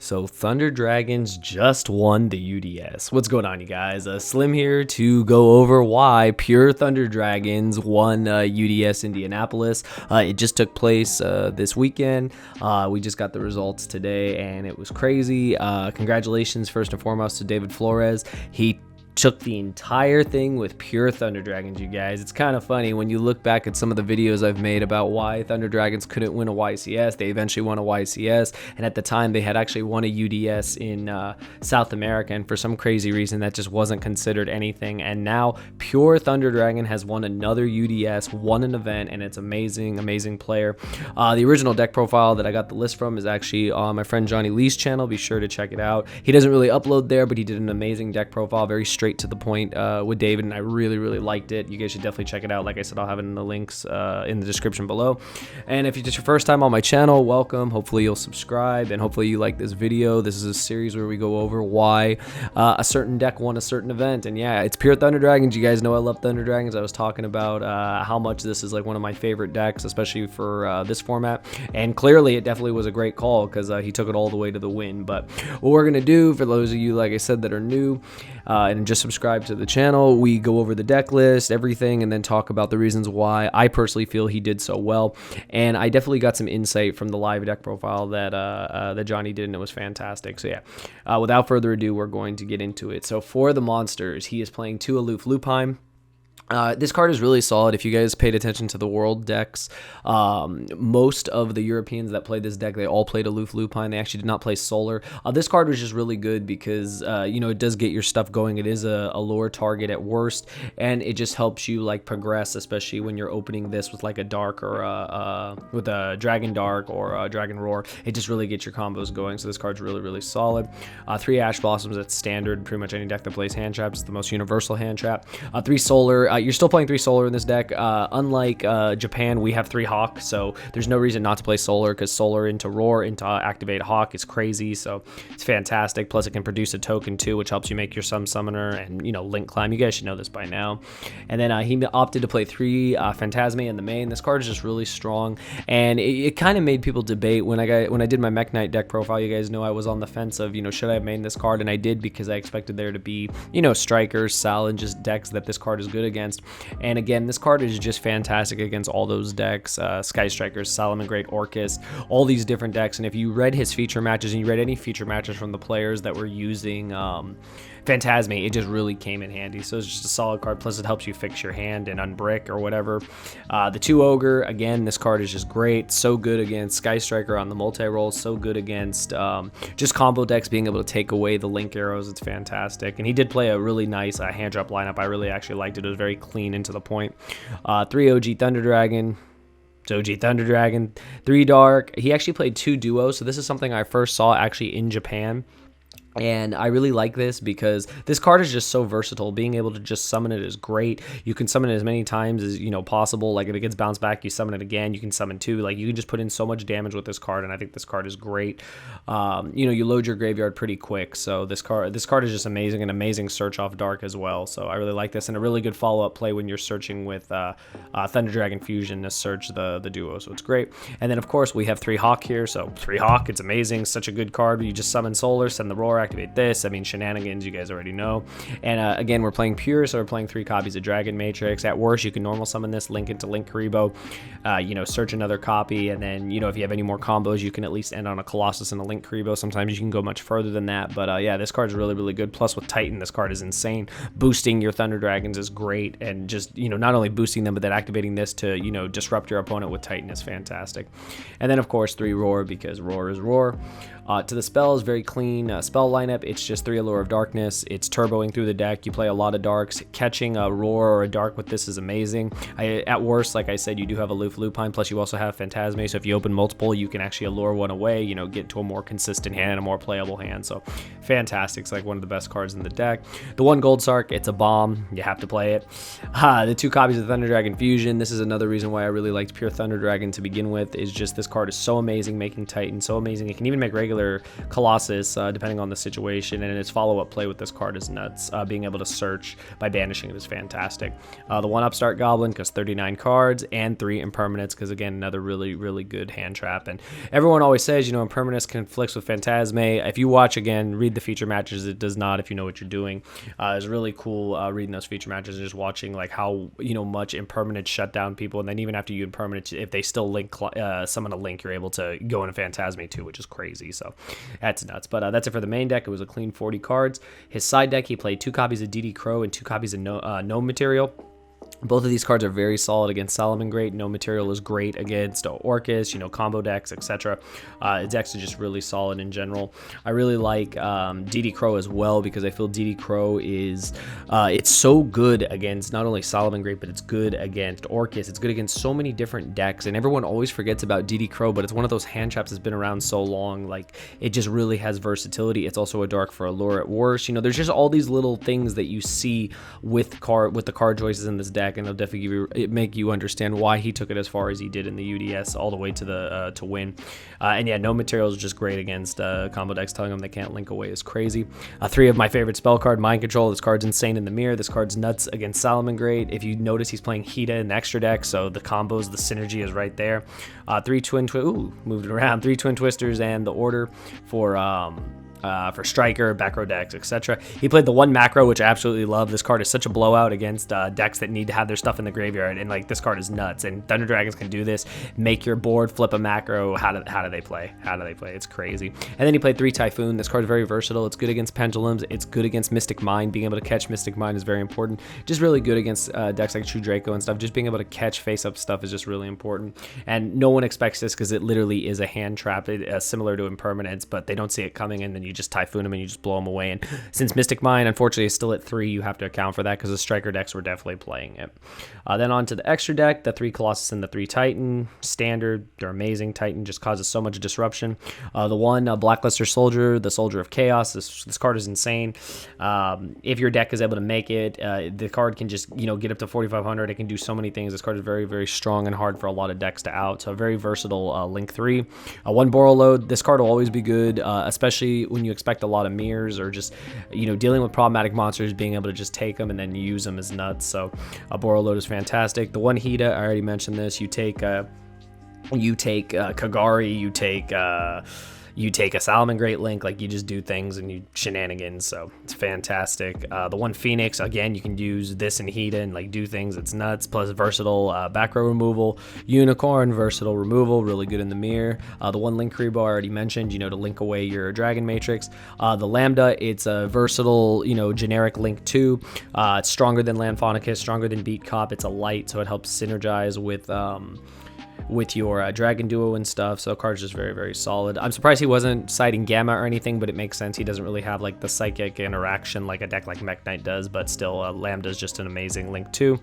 So Thunder Dragons just won the UDS. What's going on, you guys? Slim here to go over why pure Thunder Dragons won UDS Indianapolis. It just took place this weekend. We just got the results today, and it was crazy. Congratulations, first and foremost, to David Flores. He took the entire thing with pure Thunder Dragons, you guys. It's kind of funny when you look back at some of the videos I've made about why Thunder Dragons couldn't win a YCS. They eventually won a YCS, and at the time they had actually won a UDS in South America, and for some crazy reason that just wasn't considered anything. And now pure Thunder Dragon has won another UDS, won an event, and it's amazing player. The original deck profile that I got the list from is actually on my friend Johnny Lee's channel. Be sure to check it out. He doesn't really upload there, but he did an amazing deck profile, very straight to the point with David, and I really liked it. You guys should definitely check it out. Like I said, I'll have it in the links in the description below. And if it's just your first time on my channel, welcome. Hopefully you'll subscribe, and hopefully you like this video. This is a series where we go over why a certain deck won a certain event. And yeah, it's pure Thunder Dragons. You guys know I love Thunder Dragons. I was talking about how much this is like one of my favorite decks, especially for this format, and clearly it definitely was a great call because he took it all the way to the win. But what we're gonna do, for those of you, like I said, that are new and just subscribe to the channel, we go over the deck list, everything, and then talk about the reasons why I personally feel he did so well. And I definitely got some insight from the live deck profile that that Johnny did, and it was fantastic. So yeah, without further ado, we're going to get into it. So for the monsters, he is playing 2 Aloof Lupine. This card is really solid. If you guys paid attention to the world decks, most of the Europeans that played this deck, they all played Aloof Lupine. They actually did not play Solar. This card was just really good because, you know, it does get your stuff going. It is a lure target at worst, and it just helps you like progress, especially when you're opening this with like a Dark or with a Dragon Dark or a Dragon Roar. It just really gets your combos going. So this card's really solid. 3 Ash Blossoms, that's standard. Pretty much any deck that plays hand traps, it's the most universal hand trap. 3 Solar. You're still playing 3 Solar in this deck. Unlike Japan, we have 3 Hawk, so there's no reason not to play Solar, because Solar into Roar into activate Hawk is crazy, so it's fantastic. Plus it can produce a token too, which helps you make your Summoner and, you know, Link Climb. You guys should know this by now. And then he opted to play 3 Phantasme in the main. This card is just really strong, and it kind of made people debate when I did my Mech Knight deck profile. You guys know I was on the fence of, you know, should I have mained this card, and I did, because I expected there to be, you know, strikers, Sal, and just decks that this card is good against. And again, this card is just fantastic against all those decks, Sky Strikers, Salamangreat, Orcus, all these different decks. And if you read his feature matches, and you read any feature matches from the players that were using Phantasme, it just really came in handy. So it's just a solid card, plus it helps you fix your hand and unbrick or whatever. The 2 Ogre, again, this card is just great. So good against Sky Striker on the multi-roll, so good against just combo decks, being able to take away the Link arrows. It's fantastic. And he did play a really nice hand drop lineup. I really actually liked it. It was very clean and to the point. 3 OG Thunder Dragon. OG Thunder Dragon. 3 Dark. He actually played 2 duos, so this is something I first saw actually in Japan. And I really like this because this card is just so versatile. Being able to just summon it is great. You can summon it as many times as, you know, possible. Like if it gets bounced back, you summon it again. You can summon 2. Like you can just put in so much damage with this card, and I think this card is great. You know, you load your graveyard pretty quick, so this card is just amazing. An amazing search off Dark as well. So I really like this, and a really good follow-up play when you're searching with Thunder Dragon Fusion to search the duo. So it's great. And then of course we have 3 Hawk here. So 3 Hawk, it's amazing. Such a good card. You just summon Solar, send the Roar, activate this. I mean, shenanigans, you guys already know. And again, we're playing pure, so we're playing 3 copies of Dragon Matrix. At worst, you can normal summon this, link into Link Karibo, you know, search another copy, and then, you know, if you have any more combos, you can at least end on a Colossus and a Link Karibo. Sometimes you can go much further than that, but yeah, this card's really good. Plus with Titan, this card is insane. Boosting your Thunder Dragons is great, and just, you know, not only boosting them, but then activating this to, you know, disrupt your opponent with Titan is fantastic. And then of course 3 Roar, because Roar is Roar. To the spells, very clean spell lineup. It's just 3 Allure of Darkness. It's turboing through the deck. You play a lot of darks. Catching a Roar or a Dark with this is amazing. At worst, like I said, you do have Aloof Lupine, plus you also have Phantasme, so if you open multiple, you can actually allure one away, you know, get to a more consistent hand, a more playable hand. So fantastic. It's like one of the best cards in the deck. The 1 Gold Sark, it's a bomb. You have to play it. The 2 copies of Thunder Dragon Fusion. This is another reason why I really liked pure Thunder Dragon to begin with, is just this card is so amazing making Titan, so amazing. It can even make regular regular Colossus, depending on the situation, and its follow-up play with this card is nuts. Being able to search by banishing it is fantastic. The 1 Upstart Goblin, because 39 cards, and 3 Impermanents, because again, another really, really good hand trap. And everyone always says, you know, Impermanence conflicts with Phantasme. If you watch, again, read the feature matches, it does not if you know what you're doing. It's really cool reading those feature matches and just watching like how, you know, much Impermanence shut down people, and then even after you Impermanence, if they still link summon a link, you're able to go into Phantasme too, which is crazy. So that's nuts. But that's it for the main deck. It was a clean 40 cards. His side deck, he played 2 copies of DD Crow and 2 copies of Gnome Material. Both of these cards are very solid against Salamangreat. No Material is great against Orcus, you know, combo decks, etc. Its decks are just really solid in general. I really like DD Crow as well, because I feel DD Crow is it's so good against not only Salamangreat, but it's good against Orcus. It's good against so many different decks, and everyone always forgets about DD Crow, but it's one of those hand traps that's been around so long. Like, it just really has versatility. It's also a dark for Allure at worst. You know, there's just all these little things that you see with the card choices in this deck, and it'll definitely make you understand why he took it as far as he did in the UDS all the way to the to win. And yeah, No Material is just great against combo decks. Telling them they can't link away is crazy. 3 of my favorite spell card, Mind Control. This card's insane in the mirror. This card's nuts against Salamangreat. If you notice, he's playing Hida in the extra deck, so the combos, the synergy is right there. 3 moved it around. 3 Twin Twisters and the Order for Striker, back row decks, etc. He played the 1 Macro, which I absolutely love. This card is such a blowout against decks that need to have their stuff in the graveyard, and like, this card is nuts. And Thunder Dragons can do this. Make your board, flip a Macro. How do they play? How do they play? It's crazy. And then he played 3 Typhoon. This card is very versatile. It's good against Pendulums. It's good against Mystic Mind. Being able to catch Mystic Mind is very important. Just really good against decks like True Draco and stuff. Just being able to catch face-up stuff is just really important. And no one expects this, because it literally is a hand trap, similar to Impermanence, but they don't see it coming, and then you just Typhoon them and you just blow them away. And since Mystic Mind, unfortunately, is still at 3, you have to account for that, because the Striker decks were definitely playing it. Then on to the extra deck, the 3 Colossus and the 3 Titan. Standard, they're amazing. Titan just causes so much disruption. The 1 Blackluster Soldier, the Soldier of Chaos. This card is insane. If your deck is able to make it, the card can just, you know, get up to 4,500. It can do so many things. This card is very, very strong and hard for a lot of decks to out. So a very versatile Link 3. 1 Borreload. This card will always be good, especially when you expect a lot of mirrors, or just, you know, dealing with problematic monsters, being able to just take them and then use them is nuts. So a Borreload is fantastic. The 1 Hida, I already mentioned this. You take Kagari, you take a Salamangreat link, like, you just do things and you shenanigans, so it's fantastic. The 1 Phoenix, again, you can use this and Hida and like do things. It's nuts. Plus versatile back row removal. Unicorn, versatile removal, really good in the mirror. The 1 Link Rebo, I already mentioned, you know, to link away your Dragon Matrix. The Lambda, it's a versatile, you know, generic Link 2. It's stronger than Landphonicus, stronger than Beat Cop. It's a light, so it helps synergize with your Dragon Duo and stuff. So the card's just very, very solid. I'm surprised he wasn't citing Gamma or anything, but it makes sense. He doesn't really have like the psychic interaction like a deck like Mech Knight does, but still, Lambda is just an amazing Link 2.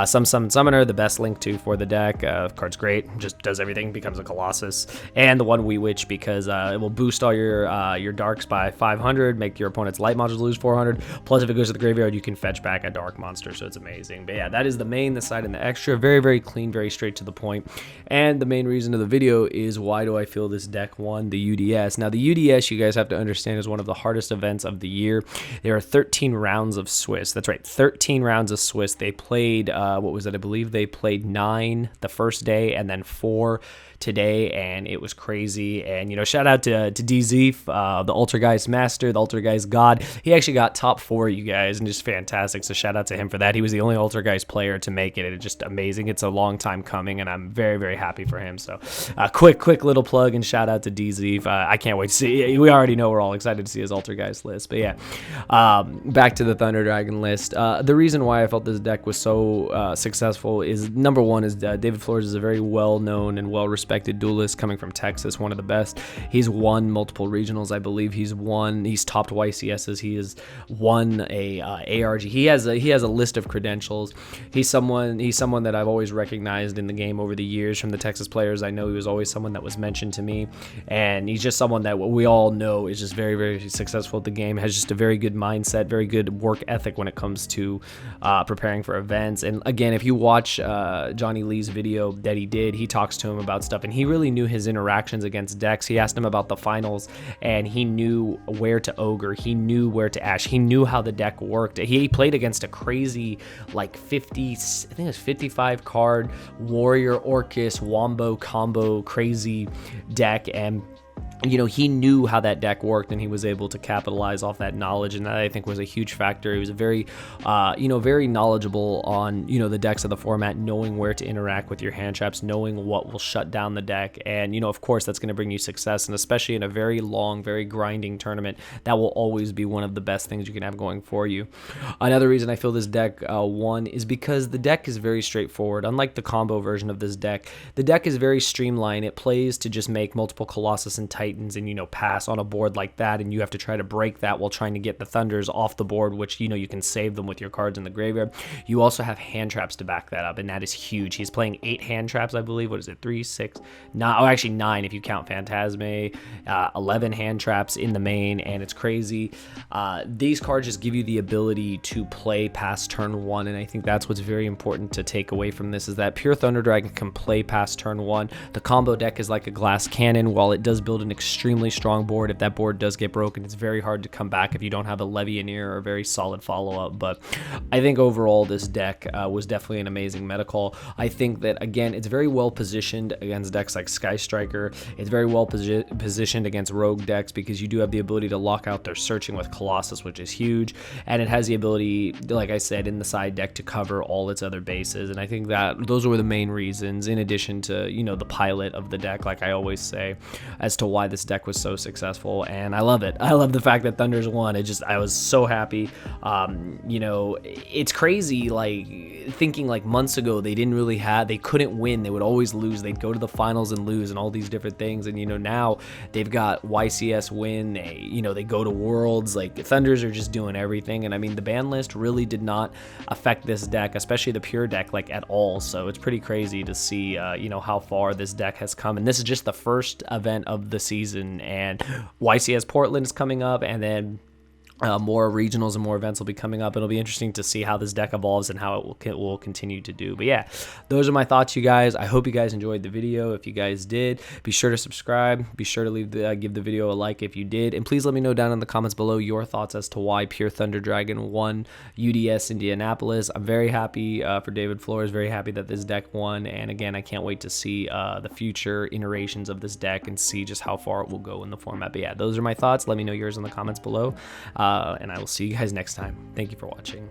Summon Summoner, the best Link 2 for the deck. Card's great, just does everything, becomes a Colossus. And the 1 Wee Witch, because it will boost all your darks by 500, make your opponent's light monsters lose 400. Plus, if it goes to the graveyard, you can fetch back a dark monster, so it's amazing. But yeah, that is the main, the side, and the extra. Very, very clean, very straight to the point. And the main reason of the video is, why do I feel this deck won the UDS? Now, the UDS, you guys have to understand, is one of the hardest events of the year. There are 13 rounds of Swiss. That's right, 13 rounds of Swiss. They played, what was it? I believe they played 9 the first day and then 4 today, and it was crazy. And, you know, shout out to DZ, the Ultrageist Master, the Ultrageist God. He actually got top 4, you guys, and just fantastic. So shout out to him for that. He was the only Ultrageist player to make it. It's just amazing. It's a long time coming, and I'm very, very happy for him. So quick little plug and shout out to DZ. I can't wait to see. We already know, we're all excited to see his Ultrageist list. But yeah, back to the Thunder Dragon list. The reason why I felt this deck was so successful is, number one, is David Flores is a very well-known and well-respected duelist coming from Texas, one of the best. He's won multiple regionals, I believe. He's topped YCSs. He has won a ARG. He has a list of credentials. He's someone that I've always recognized in the game over the years from the Texas players. I know he was always someone that was mentioned to me, and he's just someone that we all know is just very, very successful at the game, has just a very good mindset, very good work ethic when it comes to preparing for events. And again, if you watch Johnny Lee's video that he did, he talks to him about stuff stuff, and he really knew his interactions against decks. He asked him about the finals, and he knew where to ogre, he knew where to ash, he knew how the deck worked. He played against a crazy like 50, I think it was 55 card warrior Orcus wombo combo crazy deck, and you know, he knew how that deck worked, and he was able to capitalize off that knowledge, and that I think was a huge factor. He was a very, you know, very knowledgeable on, you know, the decks of the format, knowing where to interact with your hand traps, knowing what will shut down the deck, and, you know, of course, that's going to bring you success, and especially in a very long, very grinding tournament, that will always be one of the best things you can have going for you. Another reason I feel this deck won is because the deck is very straightforward. Unlike the combo version of this deck, the deck is very streamlined. It plays to just make multiple Colossus and Titans and, you know, pass on a board like that, and you have to try to break that while trying to get the Thunders off the board, which, you know, you can save them with your cards in the graveyard. You also have hand traps to back that up, and that is huge. He's playing 8 hand traps, I believe. What is it? 3, 6, 9, oh, actually 9 if you count Phantasme, 11 hand traps in the main, and it's crazy. These cards just give you the ability to play past turn 1, and I think that's what's very important to take away from this, is that Pure Thunder Dragon can play past turn 1. The combo deck is like a glass cannon. While it does build an extremely strong board, if that board does get broken, it's very hard to come back if you don't have a Levianeer or a very solid follow-up. But I think overall this deck was definitely an amazing meta call. I think that, again, it's very well positioned against decks like Sky Striker. It's very well positioned against rogue decks, because you do have the ability to lock out their searching with Colossus, which is huge, and it has the ability, like I said, in the side deck to cover all its other bases. And I think that those were the main reasons, in addition to, you know, the pilot of the deck, like I always say, as to why this deck was so successful. And I love it. I love the fact that Thunders won. I was so happy. You know, it's crazy, like thinking like months ago they couldn't win, they would always lose, they'd go to the finals and lose, and all these different things. And, you know, now they've got YCS win, they go to Worlds. Like, Thunders are just doing everything. And I mean, the ban list really did not affect this deck, especially the pure deck, like, at all. So it's pretty crazy to see you know, how far this deck has come. And this is just the first event of the season, and YCS Portland is coming up, and then more regionals and more events will be coming up. It'll be interesting to see how this deck evolves and how it will continue to do. But yeah, those are my thoughts, you guys. I hope you guys enjoyed the video. If you guys did, be sure to subscribe. Be sure to give the video a like if you did, and please let me know down in the comments below your thoughts as to why Pure Thunder Dragon won UDS Indianapolis. I'm very happy for David Flores. Very happy that this deck won, and again, I can't wait to see the future iterations of this deck and see just how far it will go in the format. But yeah, those are my thoughts. Let me know yours in the comments below. And I will see you guys next time. Thank you for watching.